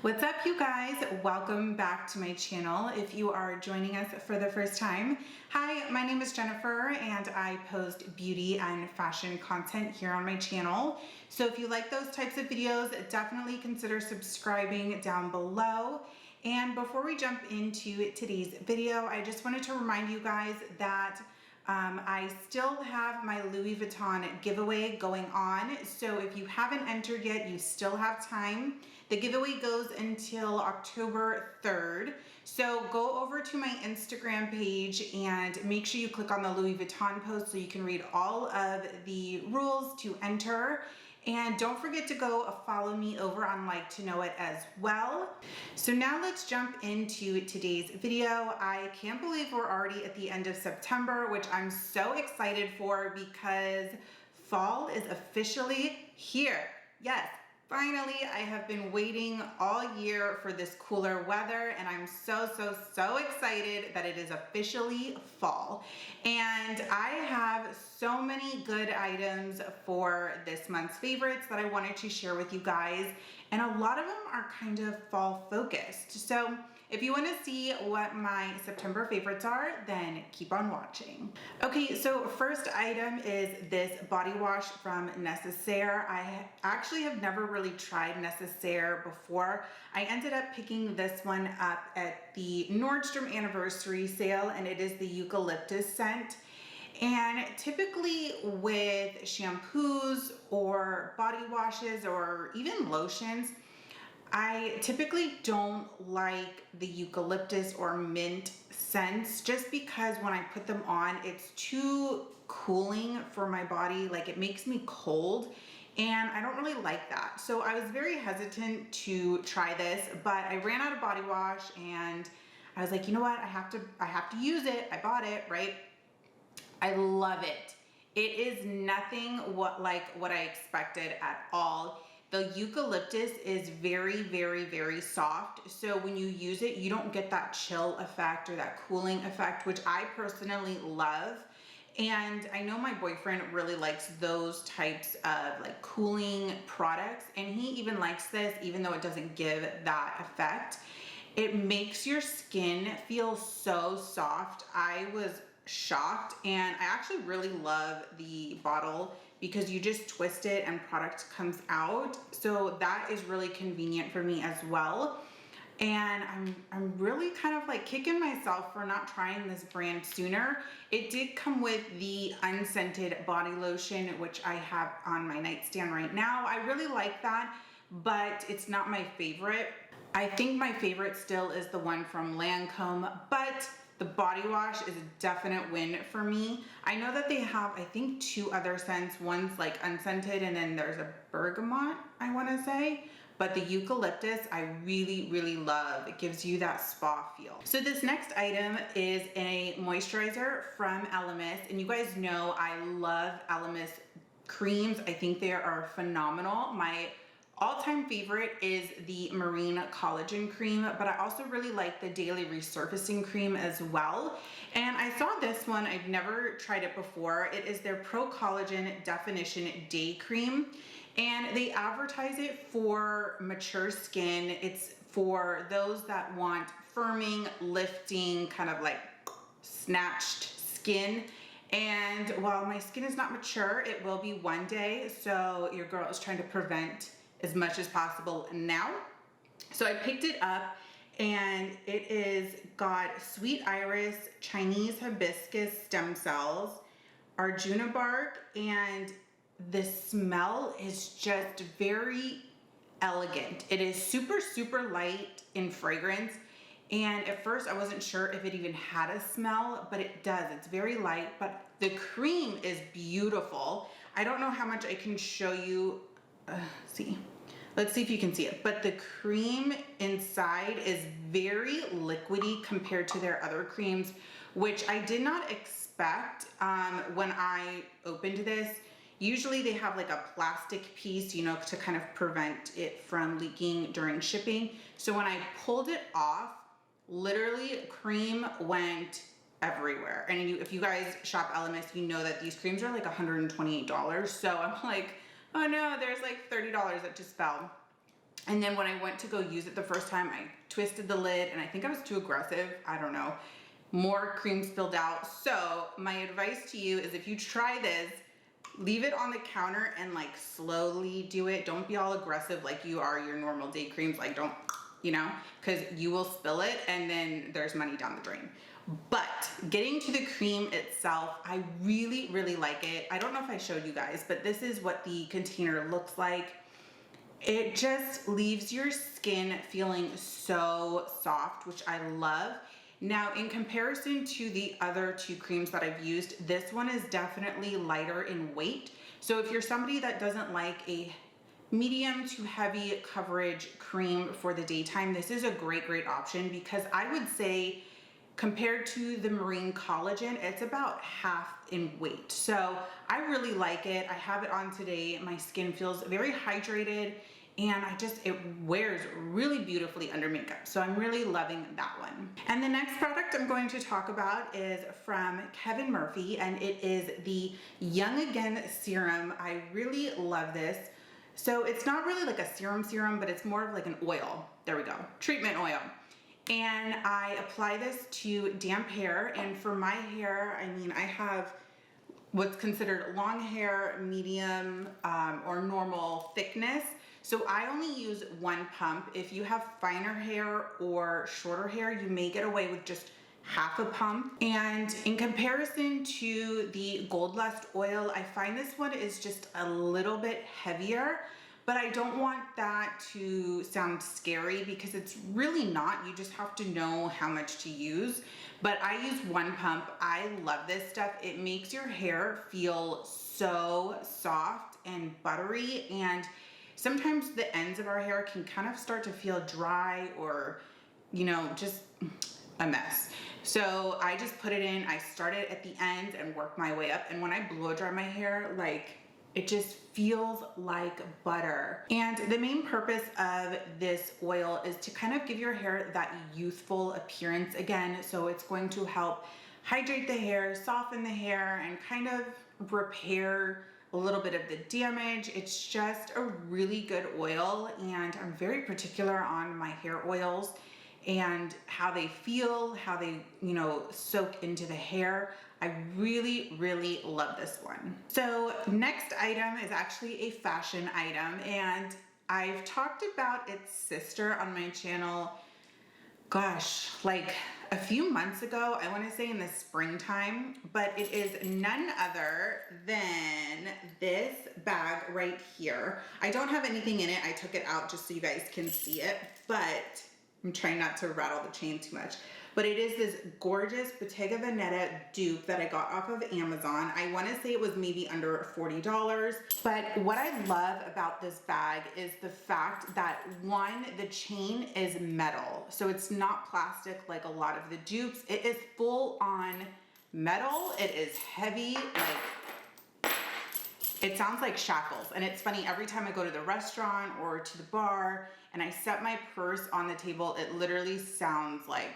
What's up, you guys? Welcome back to my channel. If you are joining us for the first time, hi, my name is Jenifer and I post beauty and fashion content here on my channel. So if you like those types of videos, definitely consider subscribing down below. And before we jump into today's video, I just wanted to remind you guys that I still have my Louis Vuitton giveaway going on. So if you haven't entered yet, you still have time. The giveaway goes until October 3rd. So go over to my Instagram page and make sure you click on the Louis Vuitton post so you can read all of the rules to enter. And don't forget to go follow me over on Like to Know It as well. So now let's jump into today's video. I can't believe we're already at the end of September, which I'm so excited for because fall is officially here. Yes. Finally, I have been waiting all year for this cooler weather and I'm so excited that it is officially fall. And I have so many good items for this month's favorites that I wanted to share with you guys. And a lot of them are kind of fall focused. So if you want to see what my September favorites are, then keep on watching. Okay, so first item is this body wash from Necessaire. I actually have never really tried Necessaire before. I ended up picking this one up at the Nordstrom anniversary sale, and it is the eucalyptus scent. And typically with shampoos or body washes or even lotions, I typically don't like the eucalyptus or mint scents just because when I put them on, it's too cooling for my body. Like it makes me cold and I don't really like that. So I was very hesitant to try this, but I ran out of body wash and I was like, you know what? I have to use it. I bought it, right? I love it. It is nothing like what I expected at all. The eucalyptus is very soft. So when you use it, you don't get that chill effect or that cooling effect, which I personally love. And I know my boyfriend really likes those types of like cooling products. And he even likes this, even though it doesn't give that effect. It makes your skin feel so soft. I was shocked, and I actually really love the bottle because you just twist it and product comes out. So that is really convenient for me as well. And I'm really kind of like kicking myself for not trying this brand sooner. It did come with the unscented body lotion, which I have on my nightstand right now. I really like that, but it's not my favorite. I think my favorite still is the one from Lancome, but the body wash is a definite win for me. I know that they have, I think, 2 other scents. One's like unscented and then there's a bergamot, I want to say. But the eucalyptus, I really love. It gives you that spa feel. So this next item is a moisturizer from Elemis. And you guys know I love Elemis creams. I think they are phenomenal. My all-time favorite is the Marine Collagen Cream, but I also really like the Daily Resurfacing Cream as well. And I saw this one, I've never tried it before. It is their Pro Collagen Definition Day Cream. And they advertise it for mature skin. It's for those that want firming, lifting, kind of like snatched skin. And while my skin is not mature, it will be one day. So your girl is trying to prevent as much as possible now. So I picked it up and it is got sweet iris, Chinese hibiscus stem cells, Arjuna bark, and the smell is just very elegant. It is super light in fragrance. And at first I wasn't sure if it even had a smell, but it does. It's very light, but the cream is beautiful. I don't know how much I can show you. Let's see if you can see it. But the cream inside is very liquidy compared to their other creams, which I did not expect when I opened this. Usually they have like a plastic piece, you know, to kind of prevent it from leaking during shipping. So when I pulled it off, literally cream went everywhere. And if you guys shop Elemis, you know that these creams are like $128. So I'm like, oh no, there's like $30 that just fell. And then when I went to go use it the first time, I twisted the lid and I think I was too aggressive. I don't know. More cream spilled out. So my advice to you is if you try this, leave it on the counter and like slowly do it. Don't be all aggressive like you are your normal day creams. Like don't, you know, because you will spill it and then there's money down the drain. But getting to the cream itself, I really, really like it. I don't know if I showed you guys, but this is what the container looks like. It just leaves your skin feeling so soft, which I love. Now, in comparison to the other two creams that I've used, this one is definitely lighter in weight. So if you're somebody that doesn't like a medium to heavy coverage cream for the daytime, this is a great, great option because I would say compared to the Marine Collagen, it's about half in weight. So I really like it. I have it on today. My skin feels very hydrated and it wears really beautifully under makeup. So I'm really loving that one. And the next product I'm going to talk about is from Kevin Murphy, and it is the Young Again Serum. I really love this. So it's not really like a serum, but it's more of like an oil. There we go, treatment oil. And I apply this to damp hair, and for my hair, I mean, I have what's considered long hair, medium, or normal thickness. So I only use one pump. If you have finer hair or shorter hair, you may get away with just half a pump. And in comparison to the Gold Lust oil, I find this one is just a little bit heavier, but I don't want that to sound scary because it's really not. You just have to know how much to use. But I use one pump. I love this stuff. It makes your hair feel so soft and buttery, and sometimes the ends of our hair can kind of start to feel dry or, you know, just a mess. So I just put it in, I start it at the end and work my way up. And when I blow dry my hair, like, it just feels like butter. And the main purpose of this oil is to kind of give your hair that youthful appearance again. So it's going to help hydrate the hair, soften the hair, and kind of repair a little bit of the damage. It's just a really good oil, and I'm very particular on my hair oils and how they feel, how they, you know, soak into the hair. I really, really love this one. So next item is actually a fashion item, and I've talked about its sister on my channel, gosh, like a few months ago. I want to say in the springtime, but it is none other than this bag right here. I don't have anything in it. I took it out just so you guys can see it, but I'm trying not to rattle the chain too much. But it is this gorgeous Bottega Veneta dupe that I got off of Amazon. I want to say it was maybe under $40. But what I love about this bag is the fact that, one, the chain is metal. So it's not plastic like a lot of the dupes. It is full on metal. It is heavy, like, it sounds like shackles. And it's funny, every time I go to the restaurant or to the bar and I set my purse on the table, it literally sounds like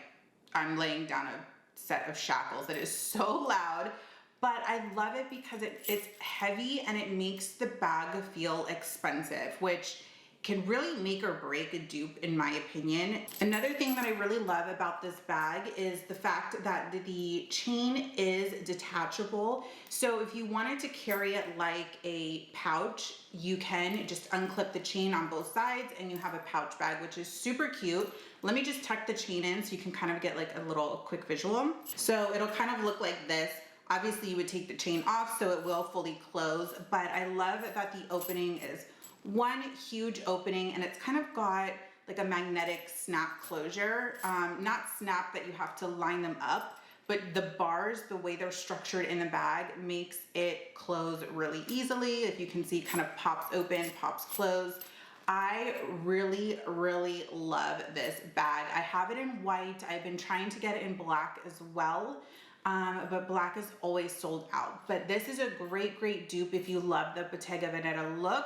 I'm laying down a set of shackles. It is so loud, but I love it because it's heavy and it makes the bag feel expensive, which can really make or break a dupe in my opinion. Another thing that I really love about this bag is the fact that the chain is detachable. So if you wanted to carry it like a pouch, you can just unclip the chain on both sides and you have a pouch bag, which is super cute. Let me just tuck the chain in so you can kind of get like a little quick visual. So it'll kind of look like this. Obviously you would take the chain off so it will fully close, but I love that the opening is one huge opening, and it's kind of got like a magnetic snap closure. Not snap that you have to line them up, but the bars, the way they're structured in the bag, makes it close really easily. If you can see, it kind of pops open, pops closed. I really, really love this bag. I have it in white. I've been trying to get it in black as well, but black is always sold out. But this is a great, great dupe if you love the Bottega Veneta look.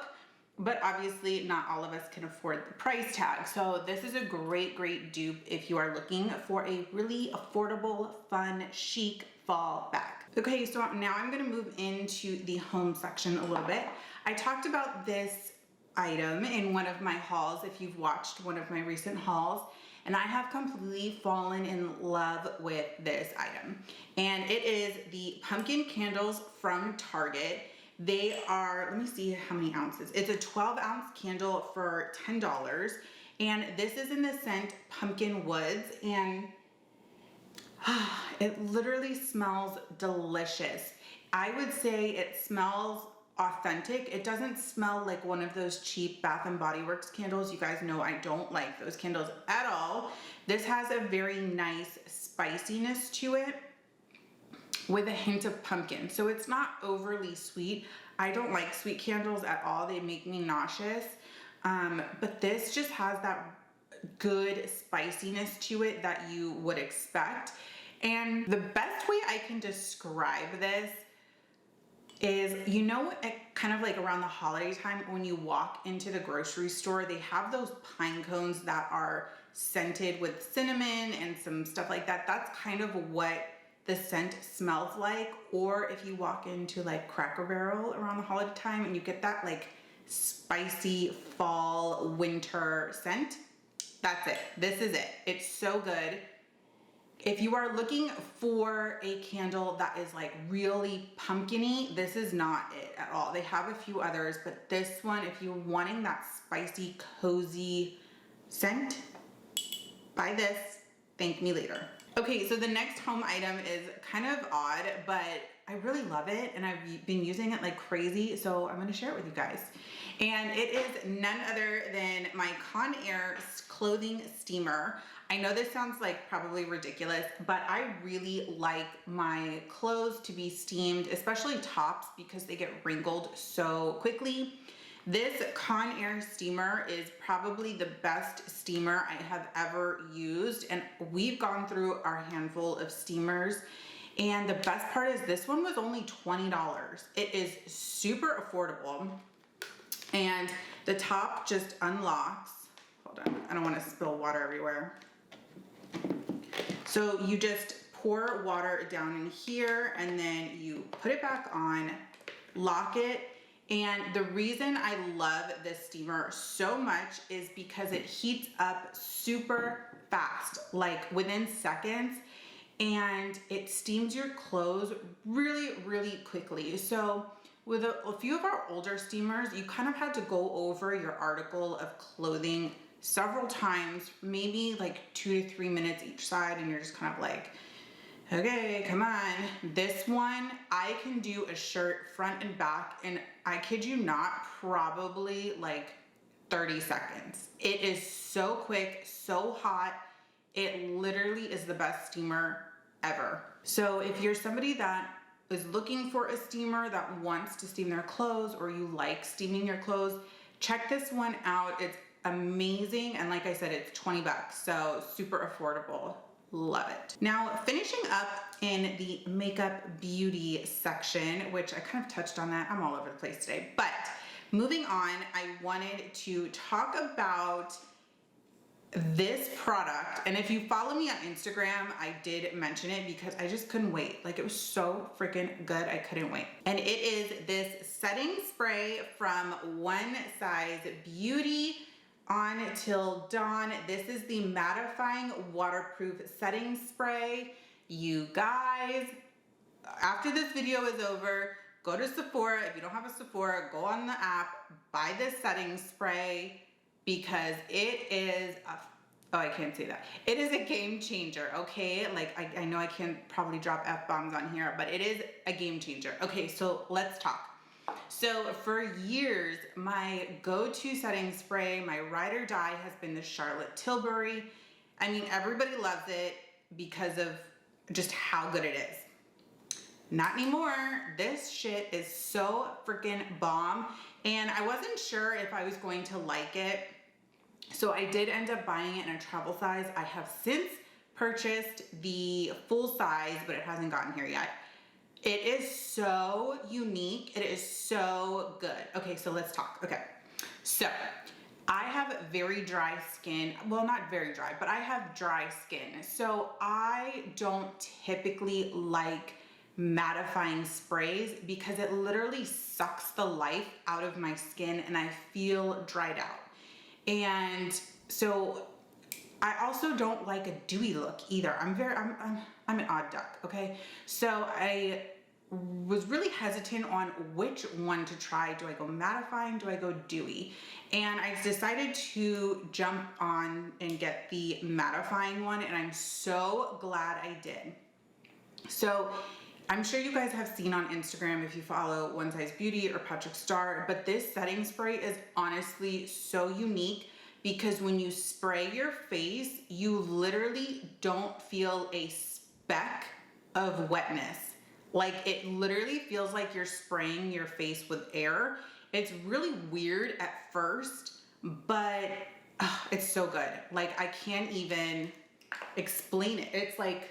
But obviously not all of us can afford the price tag. So this is a great, great dupe if you are looking for a really affordable, fun, chic fall bag. Okay, so now I'm gonna move into the home section a little bit. I talked about this item in one of my hauls if you've watched one of my recent hauls, and I have completely fallen in love with this item. And it is the pumpkin candles from Target. They are, let me see how many ounces. It's a 12-ounce candle for $10. And this is in the scent Pumpkin Woods, and it literally smells delicious. I would say it smells authentic. It doesn't smell like one of those cheap Bath and Body Works candles. You guys know I don't like those candles at all. This has a very nice spiciness to it with a hint of pumpkin. So it's not overly sweet. I don't like sweet candles at all. They make me nauseous. But this just has that good spiciness to it that you would expect. And the best way I can describe this is, you know, kind of like around the holiday time when you walk into the grocery store, they have those pine cones that are scented with cinnamon and some stuff like that. That's kind of what the scent smells like. Or if you walk into like Cracker Barrel around the holiday time and you get that like spicy fall winter scent, that's it. This is it. It's so good. If you are looking for a candle that is like really pumpkin-y, this is not it at all. They have a few others, but this one, if you're wanting that spicy, cozy scent, buy this. Thank me later. Okay, so the next home item is kind of odd, but I really love it and I've been using it like crazy, so I'm gonna share it with you guys. And it is none other than my Conair clothing steamer. I know this sounds like probably ridiculous, but I really like my clothes to be steamed, especially tops, because they get wrinkled so quickly. This Conair steamer is probably the best steamer I have ever used, and we've gone through our handful of steamers, and the best part is this one was only $20. It is super affordable, and the top just unlocks. Hold on, I don't want to spill water everywhere. So you just pour water down in here and then you put it back on, lock it. And the reason I love this steamer so much is because it heats up super fast, like within seconds, and it steams your clothes really, really quickly. So with a few of our older steamers, you kind of had to go over your article of clothing several times, maybe like 2 to 3 minutes each side, and you're just kind of like, okay, come on. This one, I can do a shirt front and back, and I kid you not, probably like 30 seconds. It is so quick, so hot. It literally is the best steamer ever. So if you're somebody that is looking for a steamer that wants to steam their clothes, or you like steaming your clothes, check this one out. It's amazing, and like I said, it's 20 bucks, so super affordable. Love it. Now, finishing up in the makeup beauty section, which I kind of touched on that. I'm all over the place today, but moving on, I wanted to talk about this product. And if you follow me on Instagram, I did mention it because I just couldn't wait. Like, it was so freaking good, I couldn't wait. And it is this setting spray from One Size Beauty on Till Dawn. This is the mattifying waterproof setting spray. You guys, after this video is over, go to Sephora. If you don't have a Sephora, go on the app, buy this setting spray, because it is oh, I can't say that. It is a game changer, okay? Like, I know I can't probably drop F-bombs on here, but it is a game changer. Okay, so let's talk. So for years, my go-to setting spray, my ride or die, has been the Charlotte Tilbury. I mean, everybody loves it because of just how good it is. Not anymore. This shit is so freaking bomb, and I wasn't sure if I was going to like it, so I did end up buying it in a travel size. I have since purchased the full size, but it hasn't gotten here yet. It is so unique. It is so good. Okay, so let's talk. Okay, so I have very dry skin. Well, not very dry, but I have dry skin. So I don't typically like mattifying sprays because it literally sucks the life out of my skin and I feel dried out. And so I also don't like a dewy look either. I'm an odd duck, okay? So I was really hesitant on which one to try. Do I go mattifying? Do I go dewy? And I decided to jump on and get the mattifying one, and I'm so glad I did. So I'm sure you guys have seen on Instagram if you follow One Size Beauty or Patrick Star, but this setting spray is honestly so unique because when you spray your face, you literally don't feel a speck of wetness. Like it literally feels like you're spraying your face with air. It's really weird at first, but it's so good. Like I can't even explain it. It's like,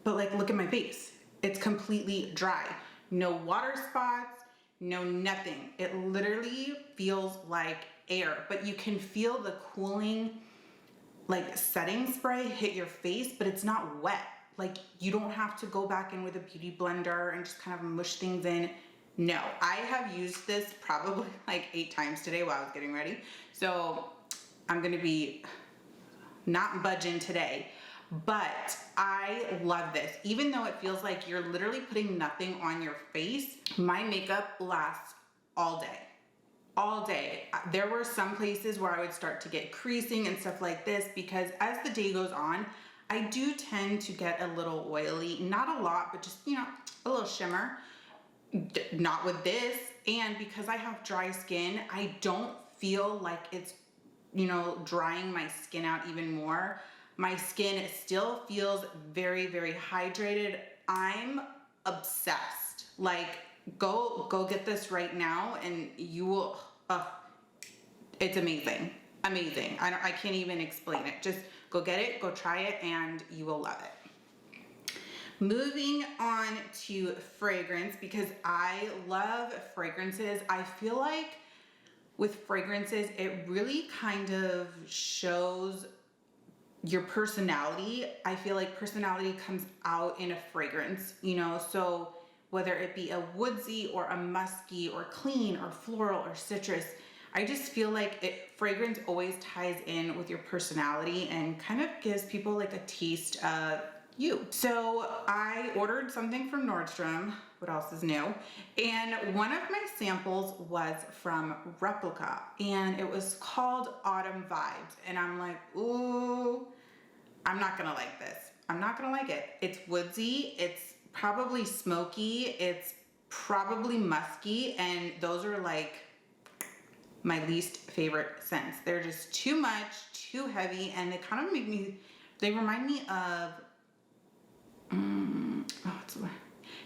but like look at my face. It's completely dry. No water spots, no nothing. It literally feels like air, but you can feel the cooling like setting spray hit your face, but it's not wet. Like you don't have to go back in with a beauty blender and just kind of mush things in. No, I have used this probably like 8 times today while I was getting ready. So I'm gonna be not budging today, but I love this. Even though it feels like you're literally putting nothing on your face, my makeup lasts all day. All day. There were some places where I would start to get creasing and stuff like this because as the day goes on, I do tend to get a little oily, not a lot, but just, you know, a little shimmer. Not with this. And because I have dry skin, I don't feel like it's, you know, drying my skin out even more. My skin still feels very, very hydrated. I'm obsessed. Like, go get this right now and you will, it's amazing. Amazing. I can't even explain it. Just go get it, go try it, and you will love it. Moving on to fragrance, because I love fragrances. I feel like with fragrances, it really kind of shows your personality. I feel like personality comes out in a fragrance, you know, so whether it be a woodsy or a musky or clean or floral or citrus, I just feel like fragrance always ties in with your personality and kind of gives people like a taste of you. So I ordered something from Nordstrom. What else is new? And one of my samples was from Replica and it was called Autumn Vibes. And I'm like, ooh, I'm not gonna like this. I'm not gonna like it. It's woodsy, it's probably smoky, it's probably musky, and those are like my least favorite scents. They're just too much, too heavy, and they kind of they remind me of,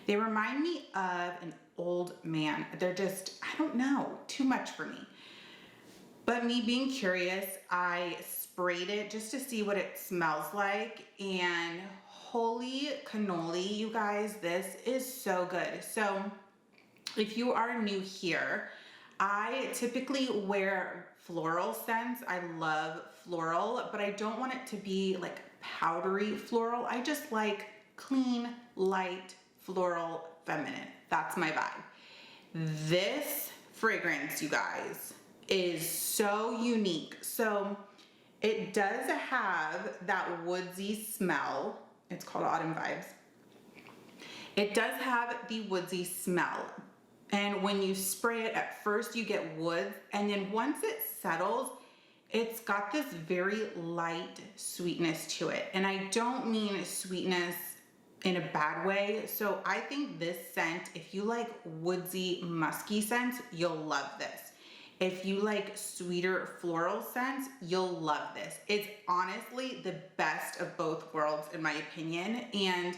they remind me of an old man. They're just, I don't know, too much for me. But me being curious, I sprayed it just to see what it smells like, and holy cannoli, you guys, this is so good. So if you are new here, I typically wear floral scents. I love floral, but I don't want it to be like powdery floral. I just like clean, light, floral, feminine. That's my vibe. This fragrance, you guys, is so unique. So it does have that woodsy smell. It's called Autumn Vibes. It does have the woodsy smell. And when you spray it, at first you get wood, and then once it settles, it's got this very light sweetness to it. And I don't mean sweetness in a bad way. So I think this scent, if you like woodsy, musky scents, you'll love this. If you like sweeter floral scents, you'll love this. It's honestly the best of both worlds in my opinion. And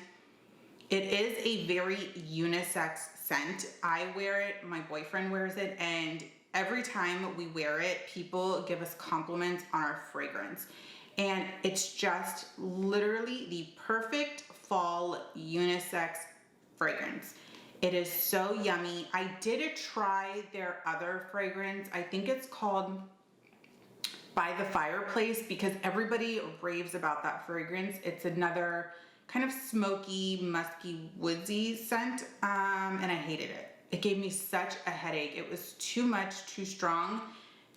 it is a very unisex scent. I wear it, my boyfriend wears it, and every time we wear it, people give us compliments on our fragrance. And it's just literally the perfect fall unisex fragrance. It is so yummy. I did try their other fragrance. I think it's called by the fireplace because everybody raves about that fragrance. It's another kind of smoky, musky, woodsy scent, and I hated it. It gave me such a headache. It was too much, too strong.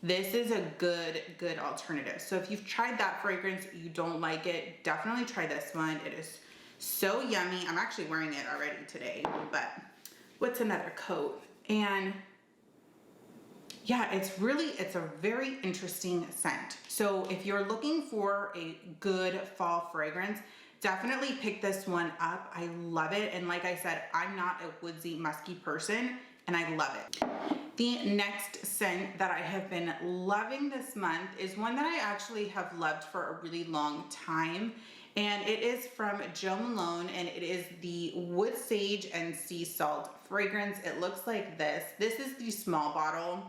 This is a good alternative. So if you've tried that fragrance, you don't like it, definitely try this one. It is so yummy. I'm actually wearing it already today, but what's another coat? And yeah, it's a very interesting scent. So if you're looking for a good fall fragrance, definitely pick this one up. I love it. And like I said, I'm not a woodsy, musky person, and I love it. The next scent that I have been loving this month is one that I actually have loved for a really long time. And it is from Jo Malone, and it is the Wood Sage and Sea Salt fragrance. It looks like this. This is the small bottle.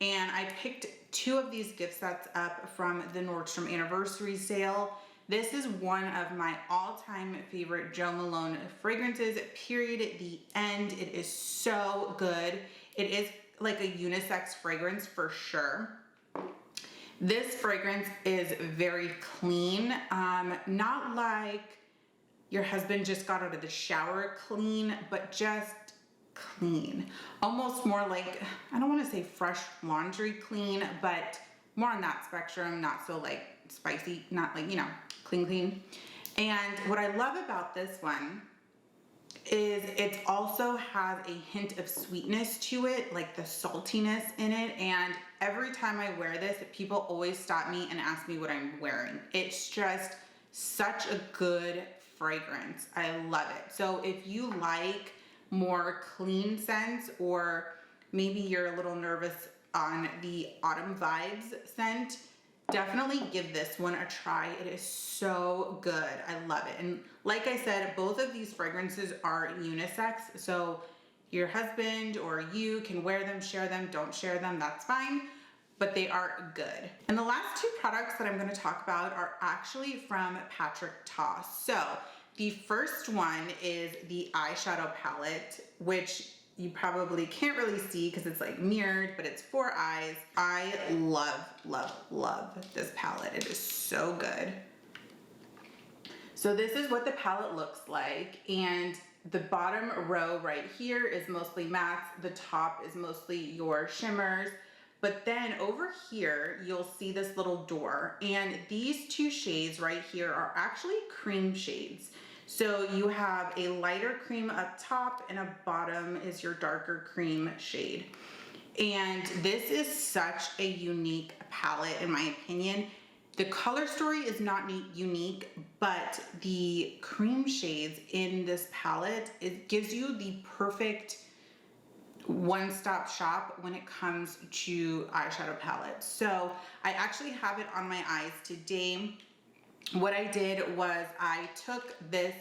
And I picked 2 of these gift sets up from the Nordstrom anniversary sale. This is one of my all-time favorite Jo Malone fragrances, period, the end. It is so good. It is like a unisex fragrance for sure. This fragrance is very clean, not like your husband just got out of the shower clean, but just clean. Almost more like, I don't want to say fresh laundry clean, but more on that spectrum, not so like spicy, not like, you know, clean. And what I love about this one is it also has a hint of sweetness to it, like the saltiness in it. And every time I wear this, people always stop me and ask me what I'm wearing. It's just such a good fragrance. I love it. So if you like more clean scents, or maybe you're a little nervous on the autumn vibes scent, definitely give this one a try. It is so good. I love it. And like I said, both of these fragrances are unisex. So your husband or you can wear them, share them, don't share them, that's fine. But they are good. And the last 2 products that I'm going to talk about are actually from Patrick Ta. So the first one is the eyeshadow palette, which you probably can't really see because it's like mirrored, but it's for eyes. I love, love, love this palette. It is so good. So this is what the palette looks like. And the bottom row right here is mostly mattes. The top is mostly your shimmers. But then over here, you'll see this little door. And these 2 shades right here are actually cream shades. So you have a lighter cream up top and a bottom is your darker cream shade. And this is such a unique palette in my opinion. The color story is not unique, but the cream shades in this palette, it gives you the perfect one-stop shop when it comes to eyeshadow palettes. So I actually have it on my eyes today. What I did was I took this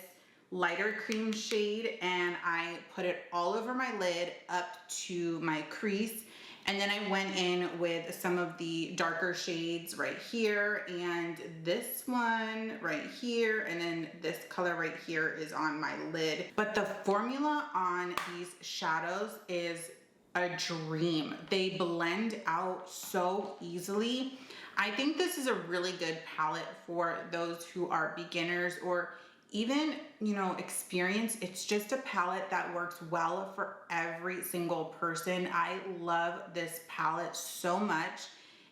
lighter cream shade and I put it all over my lid up to my crease, and then I went in with some of the darker shades right here, and this one right here, and then this color right here is on my lid. But the formula on these shadows is a dream. They blend out so easily. I think this is a really good palette for those who are beginners or even, you know, experienced. It's just a palette that works well for every single person. I love this palette so much,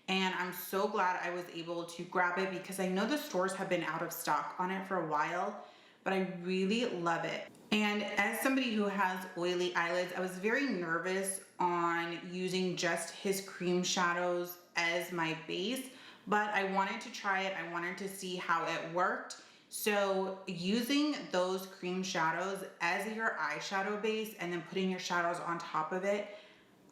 and I'm so glad I was able to grab it because I know the stores have been out of stock on it for a while, but I really love it. And as somebody who has oily eyelids, I was very nervous on using just his cream shadows as my base, but I wanted to try it. I wanted to see how it worked. So using those cream shadows as your eyeshadow base and then putting your shadows on top of it,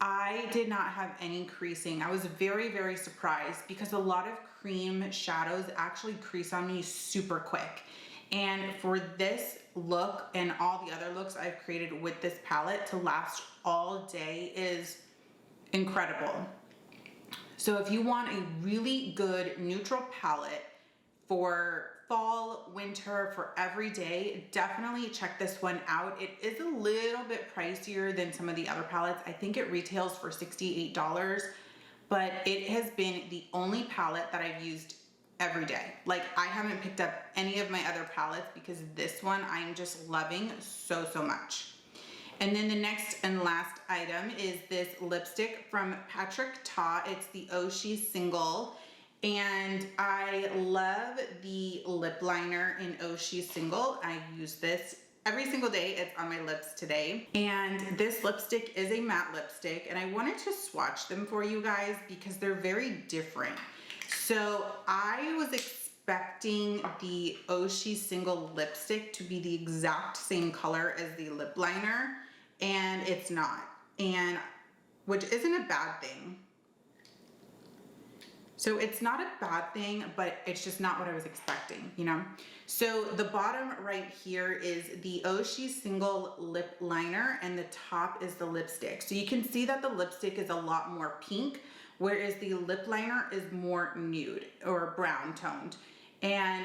I did not have any creasing. I was very, very surprised because a lot of cream shadows actually crease on me super quick. And for this look and all the other looks I've created with this palette to last all day is incredible. So if you want a really good neutral palette for fall, winter, for every day, definitely check this one out. It is a little bit pricier than some of the other palettes. I think it retails for $68, but it has been the only palette that I've used every day. Like, I haven't picked up any of my other palettes because this one I'm just loving so much. And then the next and last item is this lipstick from Patrick Ta. It's the Oshi Single. And I love the lip liner in Oshi Single. I use this every single day. It's on my lips today. And this lipstick is a matte lipstick. And I wanted to swatch them for you guys because they're very different. So I was expecting the Oshi Single lipstick to be the exact same color as the lip liner, and it's not, and which isn't a bad thing. So it's not a bad thing, but it's just not what I was expecting, you know? So the bottom right here is the Oshi Single lip liner, and the top is the lipstick. So you can see that the lipstick is a lot more pink, whereas the lip liner is more nude or brown toned. And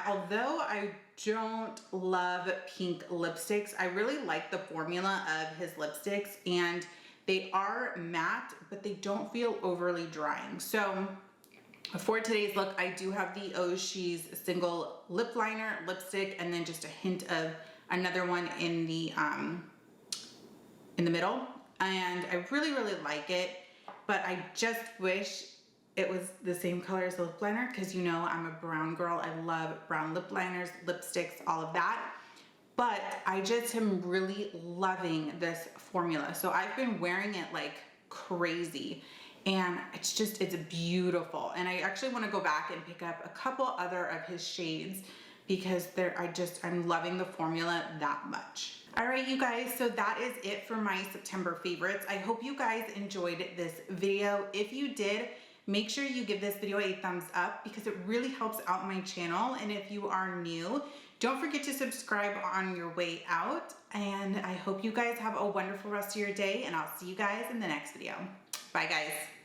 although I don't love pink lipsticks, I really like the formula of his lipsticks, and they are matte, but they don't feel overly drying. So for today's look, I do have the Oshi's Single lip liner, lipstick, and then just a hint of another one in the middle. And I really like it. But I just wish it was the same color as the lip liner, because you know I'm a brown girl. I love brown lip liners, lipsticks, all of that. But I just am really loving this formula. So I've been wearing it like crazy, and it's beautiful. And I actually want to go back and pick up a couple other of his shades because I'm loving the formula that much. All right, you guys, so that is it for my September favorites. I hope you guys enjoyed this video. If you did, make sure you give this video a thumbs up because it really helps out my channel. And if you are new, don't forget to subscribe on your way out. And I hope you guys have a wonderful rest of your day, and I'll see you guys in the next video. Bye, guys.